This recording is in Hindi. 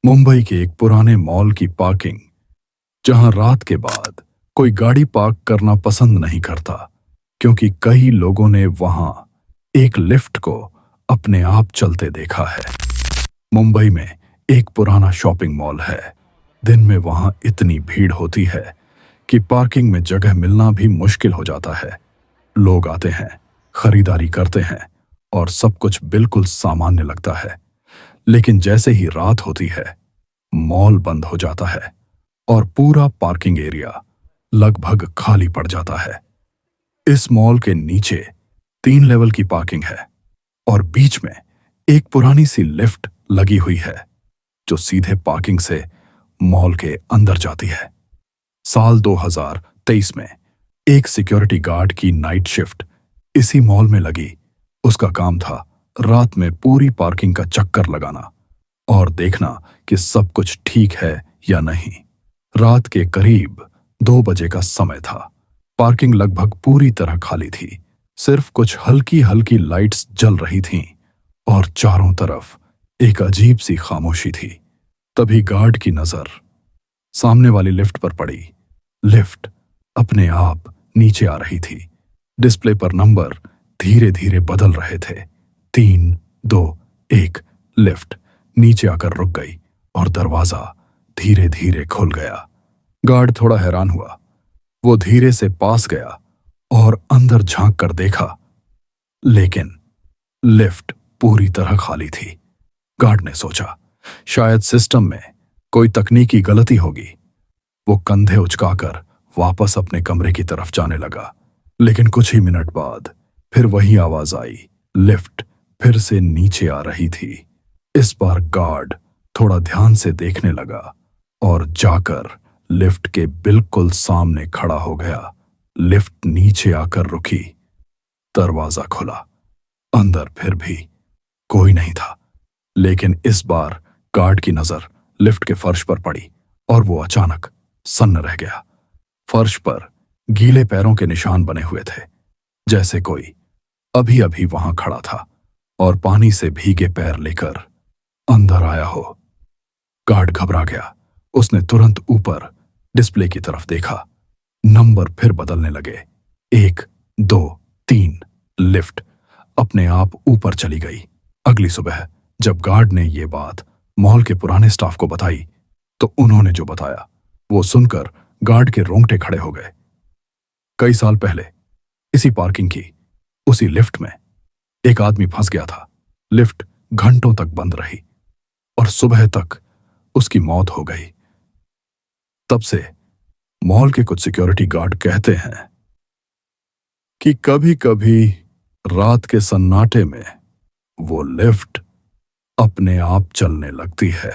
मुंबई के एक पुराने मॉल की पार्किंग, जहां रात के बाद कोई गाड़ी पार्क करना पसंद नहीं करता, क्योंकि कई लोगों ने वहां एक लिफ्ट को अपने आप चलते देखा है। मुंबई में एक पुराना शॉपिंग मॉल है। दिन में वहां इतनी भीड़ होती है कि पार्किंग में जगह मिलना भी मुश्किल हो जाता है। लोग आते हैं, खरीदारी करते हैं और सब कुछ बिल्कुल सामान्य लगता है। लेकिन जैसे ही रात होती है, मॉल बंद हो जाता है और पूरा पार्किंग एरिया लगभग खाली पड़ जाता है। इस मॉल के नीचे 3 लेवल की पार्किंग है और बीच में एक पुरानी सी लिफ्ट लगी हुई है, जो सीधे पार्किंग से मॉल के अंदर जाती है। साल 2023 में एक सिक्योरिटी गार्ड की नाइट शिफ्ट इसी मॉल में लगी। उसका काम था रात में पूरी पार्किंग का चक्कर लगाना और देखना कि सब कुछ ठीक है या नहीं। रात के करीब 2 बजे का समय था। पार्किंग लगभग पूरी तरह खाली थी। सिर्फ कुछ हल्की हल्की लाइट्स जल रही थीं और चारों तरफ एक अजीब सी खामोशी थी। तभी गार्ड की नजर सामने वाली लिफ्ट पर पड़ी। लिफ्ट अपने आप नीचे आ रही थी। डिस्प्ले पर नंबर धीरे धीरे बदल रहे थे। 3, 2, 1। लिफ्ट नीचे आकर रुक गई और दरवाजा धीरे धीरे खुल गया। गार्ड थोड़ा हैरान हुआ। वो धीरे से पास गया और अंदर झांक कर देखा, लेकिन लिफ्ट पूरी तरह खाली थी। गार्ड ने सोचा, शायद सिस्टम में कोई तकनीकी गलती होगी। वो कंधे उचकाकर वापस अपने कमरे की तरफ जाने लगा। लेकिन कुछ ही मिनट बाद फिर वही आवाज आई। लिफ्ट फिर से नीचे आ रही थी। इस बार गार्ड थोड़ा ध्यान से देखने लगा और जाकर लिफ्ट के बिल्कुल सामने खड़ा हो गया। लिफ्ट नीचे आकर रुकी। दरवाजा खुला। अंदर फिर भी कोई नहीं था। लेकिन इस बार गार्ड की नजर लिफ्ट के फर्श पर पड़ी और वो अचानक सन्न रह गया। फर्श पर गीले पैरों के निशान बने हुए थे, जैसे कोई अभी अभी वहां खड़ा था और पानी से भीगे पैर लेकर अंदर आया हो। गार्ड घबरा गया। उसने तुरंत ऊपर डिस्प्ले की तरफ देखा। नंबर फिर बदलने लगे। 1, 2, 3। लिफ्ट अपने आप ऊपर चली गई। अगली सुबह जब गार्ड ने ये बात मॉल के पुराने स्टाफ को बताई, तो उन्होंने जो बताया वो सुनकर गार्ड के रोंगटे खड़े हो गए। कई साल पहले इसी पार्किंग की उसी लिफ्ट में एक आदमी फंस गया था। लिफ्ट घंटों तक बंद रही और सुबह तक उसकी मौत हो गई। तब से मॉल के कुछ सिक्योरिटी गार्ड कहते हैं कि कभी कभी रात के सन्नाटे में वो लिफ्ट अपने आप चलने लगती है।